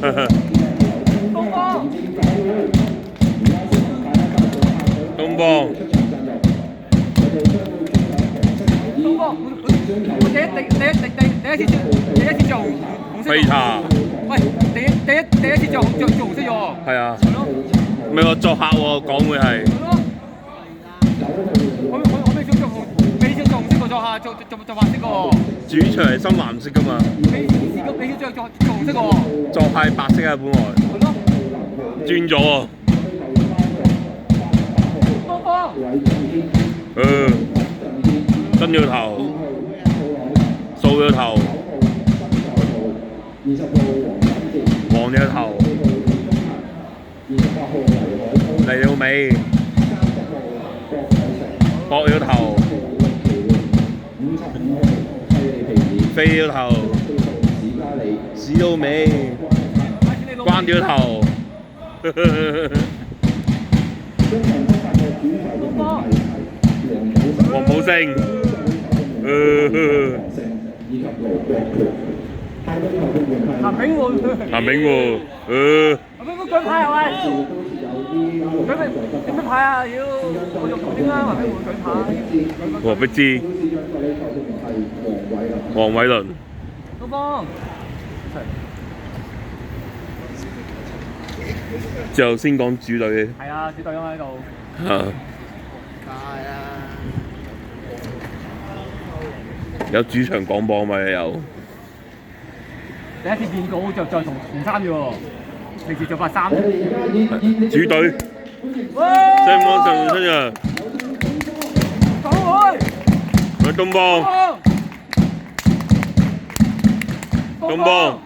東方。我第一次做紅色。飛茶。喂，第一次做紅色喎。係啊。唔係我作客喎，講會係。我未做紅色個作客，做白色個喎。主場係深藍色㗎嘛。你要做紅色個喎。作客係白色啊，本來。係咯。轉咗喎。東方。跟咗頭，掃咗頭，黃咗頭，嚟到尾，搏咗頭，飛咗頭，屎到尾，關咗頭。黃寶勝。譚炳湖，舉牌係咪？點牌啊？要我用頭先啦，譚炳湖舉牌。黃碧芝，黃偉倫。東方。之後先講主隊嘅。係啊，主隊喺度。係啊。有主場廣播咪有。第一次見到就再同衫嘅喎，平時着白衫。主隊。西安上春日。港會。東方。東方。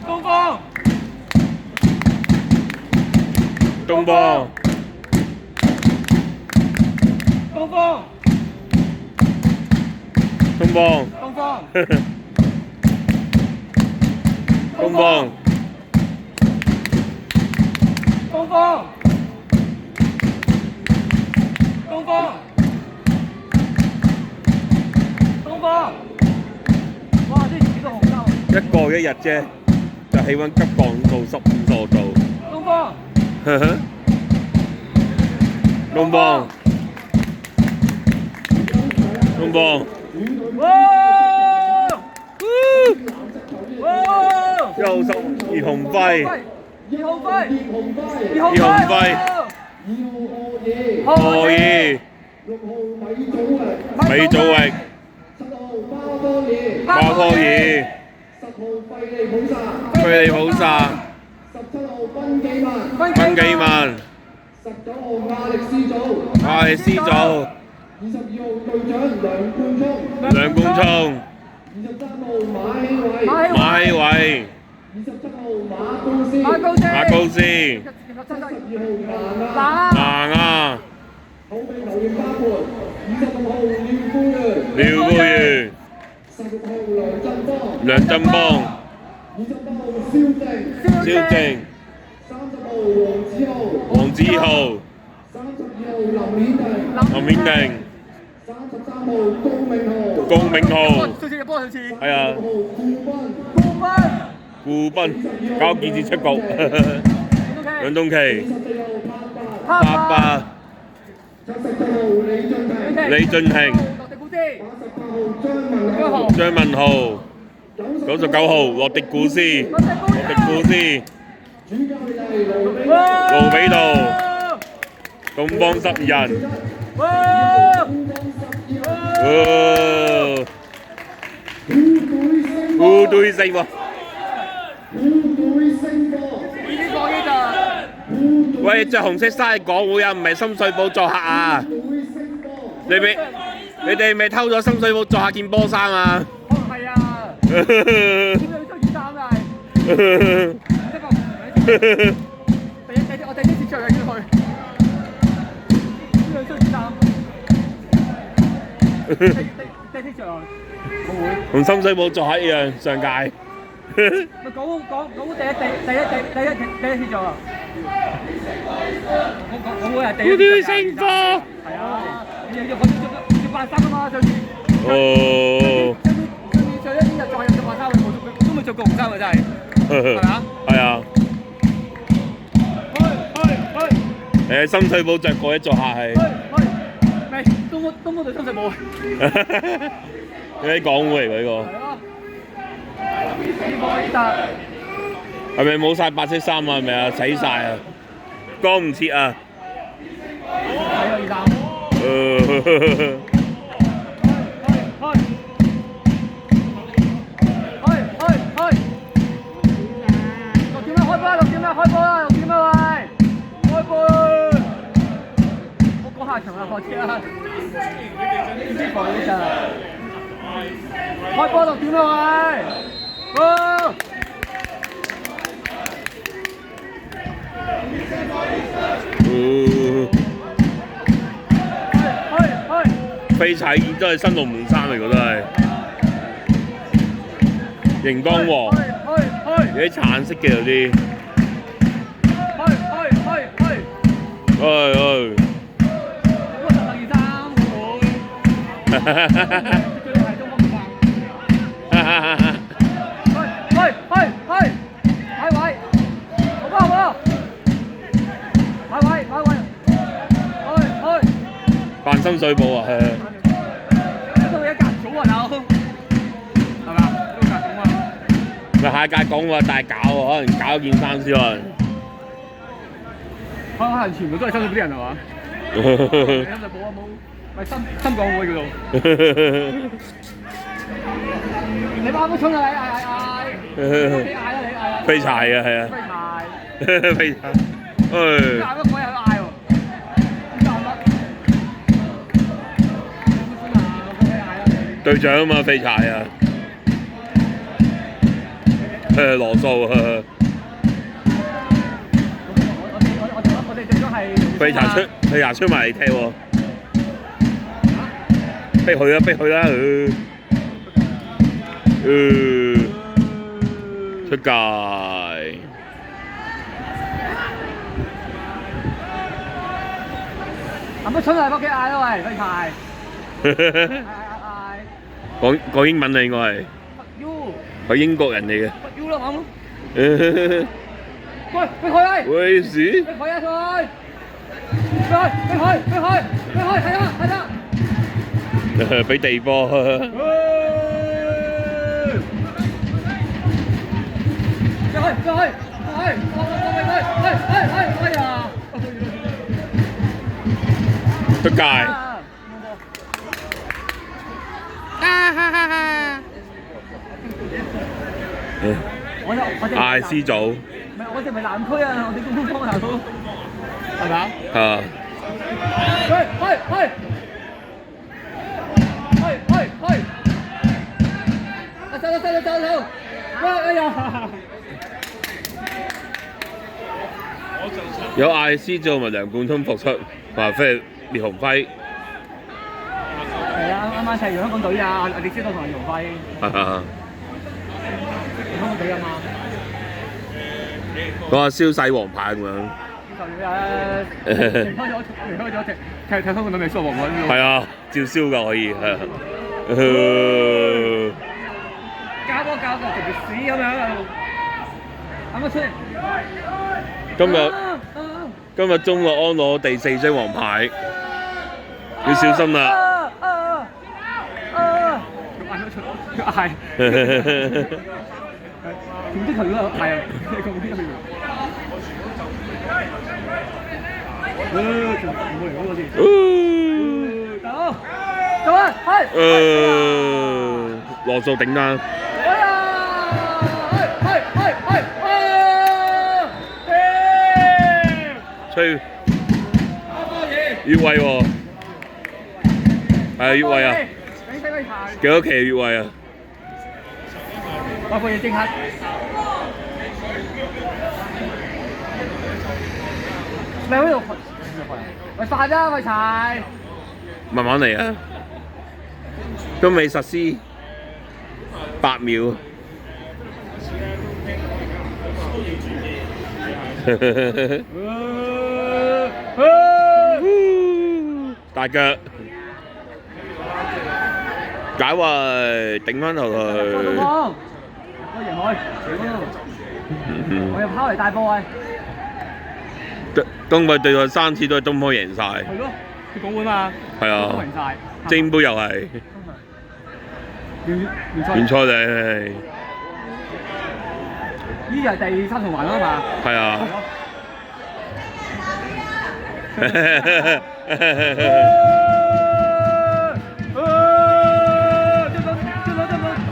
東方。東方。東方。東方。東方。東方。東方。東方。東方。哇！啲幾多紅衫？一個一日啫，就氣温急降到15度。東方。東方。東方。哇！1號10葉鴻輝。葉鴻輝。葉鴻輝。何儀。米祖域。巴科爾。費利普薩。賓紀文。亞力斯組。梁冠聰。馬希偉。馬高斯。拿亞。廖高源。梁振邦。蕭正。黃子豪。林勉定。高銘浩。係啊。顧斌交建設出局。梁東琪。88。李俊廷。張文豪。99號洛迪古斯。盧比道。東方12人。部隊勝喎！喂，着紅色衫係港會啊，唔係深水埗作客啊！你哋咪偷咗深水埗作客件波衫啊？係啊！點解要着件衫啊？我第一次着嘅要去。點解要着件衫？同深水埗作客一樣，上屆。講第一次做啊！我會係第一次做。勝貨。係啊！要扮衫啊嘛，上次。哦。上次一日再入就扮衫，我都未出咗個紅衫啊！真係，係咪啊？係啊。誒，深水埗着過一座客係。未，都冇對深水埗。你啲港會嚟㗎呢個。係咯。呢個呢笪。係咪冇晒白色衫啊？係咪啊？洗晒啊！光唔切啊！睇個衫。開波啦！6點啦喂！開波啦！我講下場啦，開始啦！唔知講呢陣。開波6點啦喂！好！飛踩件都係新龍門衫嚟㗎都係。熒光黃，有啲橙色嘅有啲。喂，我特件衫會。最係中方衫。擺位，好唔好？擺位。扮深水埗啊，係。都一格組啊，大佬。係咪啊？都格組啊。咪下屆講話大搞喎，可能搞件衫先可能。可能全部都係深水埗啲人係嘛？深水埗啊冇，咪深港會嗰度。你啱啱衝啊你嗌啊你嗌。飛柴啊係啊。飛柴。嗌乜鬼喺度嗌喎？隊長啊嘛，飛柴啊。羅素啊。飛柴出埋嚟踢喎。逼佢啦，出界。咁乜出嚟屋企嗌啦喂，飛柴。講英文啊應該係。係英國人嚟嘅。U 啦咁。喂，俾佢啊！喂屎！俾佢啊佢！俾佢，係啦。俾地波。俾佢，哎呀！出界。嗌 C 組。唔係，我哋咪南區啊，我哋公方大佬，係咪啊？啊！走！哎呀！有嗌 C 組咪梁冠通復出，話飛烈鴻輝。係啊，啱啱踢完香港隊啊，李思東同烈鴻輝。香港隊啊嘛。講下消洗黃牌咁樣。離開咗踢香港隊未輸黃牌。係啊，照燒㗎可以係啊。教個條屎咁樣，啱啱出嚟。今日中國安攞第4張黃牌，要小心啦。佢嗌。唔知佢嗰個係啊，你講邊個？全部嚟嗰個先。走啊！羅素頂啦。吹。越位喎。係越位啊！幾多期越位啊？包括嘢即刻。你喺度喂快啫，喂柴。慢慢嚟啊！都未實施8秒。大腳解圍頂翻頭去。贏佢。我又拋嚟大波位。東北對佢3次都係東方贏晒。係咯，佢港碗嘛。係啊。贏晒。精杯又係。聯賽嚟。呢係第3循環啦嘛。係啊。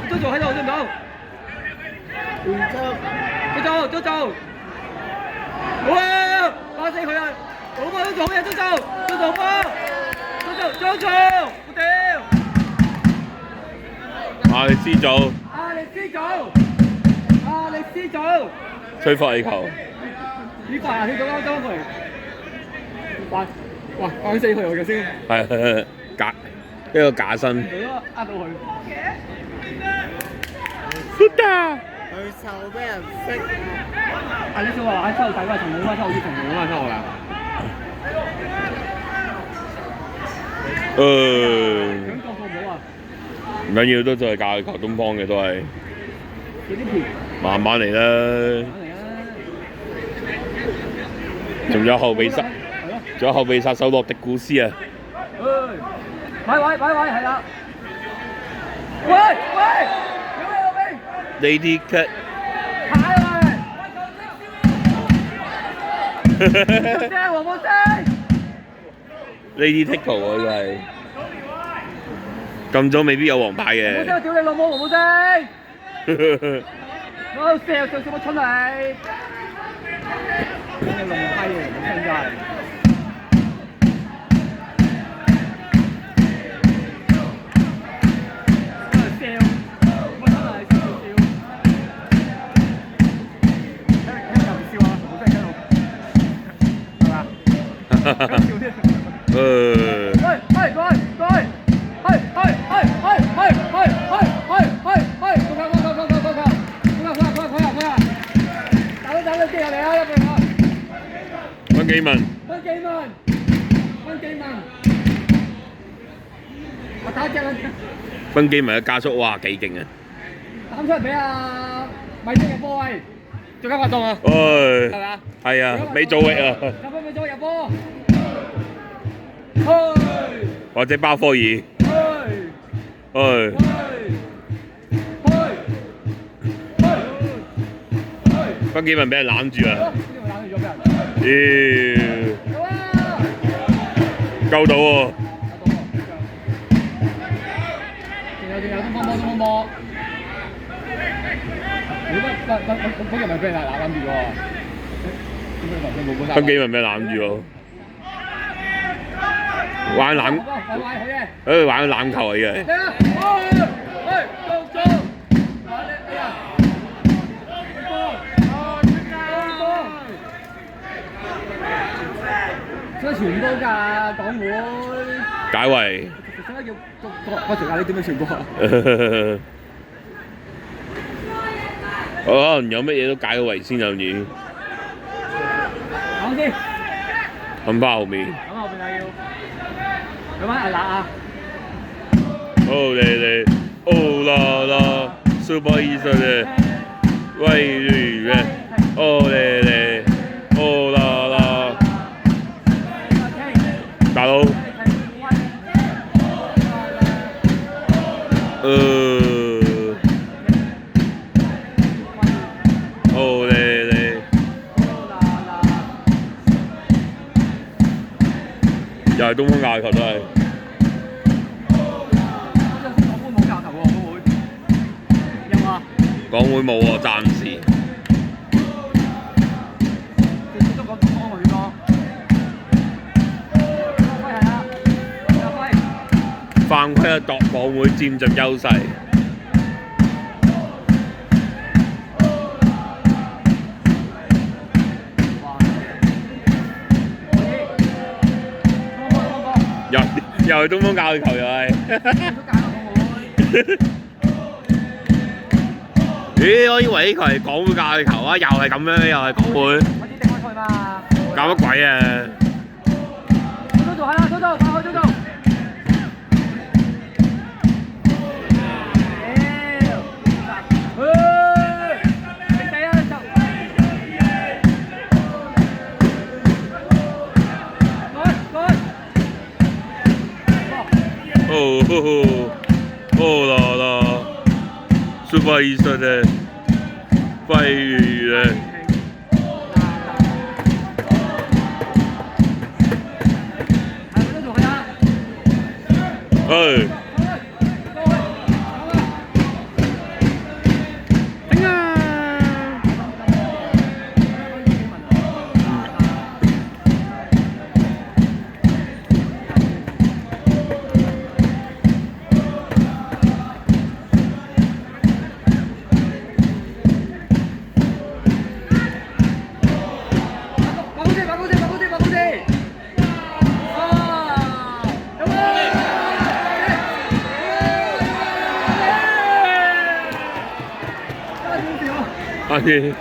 周總喺度，知唔到？周總，好啊！打死佢啊！好波，周總好嘢，周總波，周總，好屌！阿力斯組，吹罰氣球。呢塊啊，佢咁啱佢。哇！講死佢我嘅先。係假一個假身。係咯，呃到佢。佢臭俾人識。啊！你說話玩抽仔嗰同冇乜抽，好似同冇乜抽㗎。咁個個冇啊？唔緊要，都係教球東方嘅都係。慢慢嚟啦。仲有後備殺手洛迪古斯啊！擺位係啦。喂！Lady Cut。黃冇聲。Lady Tickle 喎，呢個係。咁早未必有黃牌嘅。黃冇聲，屌你老母，黃冇聲。我射乜出嚟？你老母閪嘢，冇聲真係。分幾問？我打隻啦！分幾問嘅加速，哇幾勁啊！抌出嚟俾阿米晶入波位，最佳發動啊！係咪啊？係啊，美祖域啊！入波美祖域入波，或者包科爾，分幾問俾人攬住啊！救到喎！仲有東方波！嗰日咪俾人攬住喎！分幾問俾人攬住喎！玩籃，玩籃球嚟嘅。出傳波㗎，港會。解圍。點解要個時間？你點樣傳波啊？可能有乜嘢都解個圍先有嘢。講先。冚翻後面。冚後面係要。有冇阿辣啊？哦嚟，哦啦 ，Super Easy 嘅，喂嘅，哦嚟，哦啦，大佬，哦嚟，又係東方亞球都係。港會冇喎，暫時。犯規啊，港會佔盡優勢。又係東方教球又係。咦！我以為呢球係港會教嘅球啊，又係咁樣，又係港會。我知定開賽嘛。搞乜鬼啊！周總係啦，周總，快開周總。哦啦啦，super 醫生嘅揮嘅，誒。係，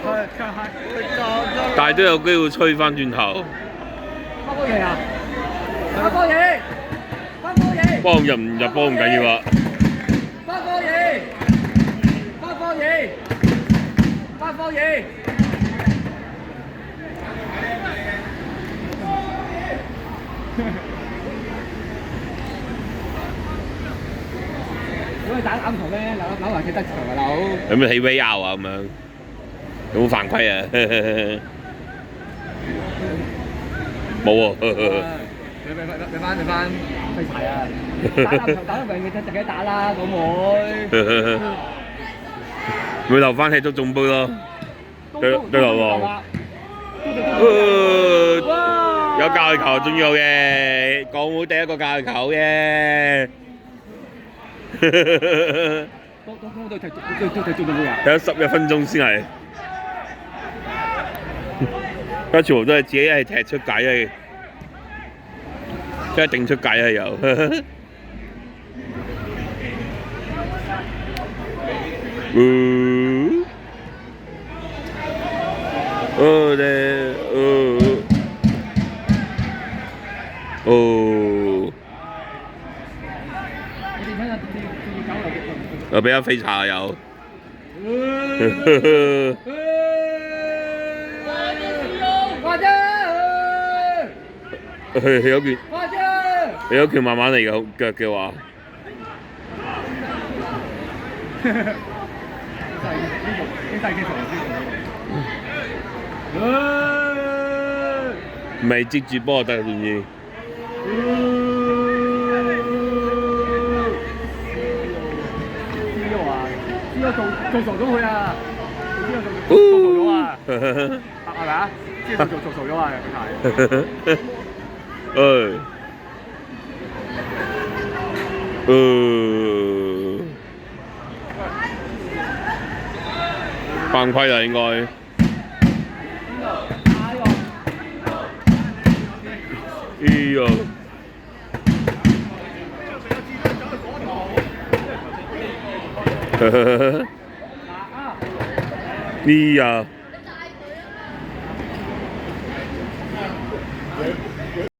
但係都有機會吹翻轉頭。翻波嘢啊！翻波嘢！翻波嘢！幫入唔入波唔緊要啊！翻波嘢！翻波嘢！翻波嘢！如果你打籃球咧，扭埋幾得場啊佬！有冇起 VR 啊咁樣？有冇犯規啊？冇喎。你翻廢柴啊！打籃球打得明嘅就自己打啦，老妹。會留翻踢足總杯咯，對流浪。有教練球仲要嘅，港會第一個教練球嘅。都踢足總杯啊！睇咗11分鐘先係。而家全部都係自己係踢出界嘅，即係定出界係有。又俾人飛茶有。有拳慢慢嚟嘅腳嘅話，唔係接住波就得總之。呢個做傻咗佢啊！呢個做傻咗啊！係咪啊？呢個做傻咗啊！犯規啦應該。哎呀！呢呀〜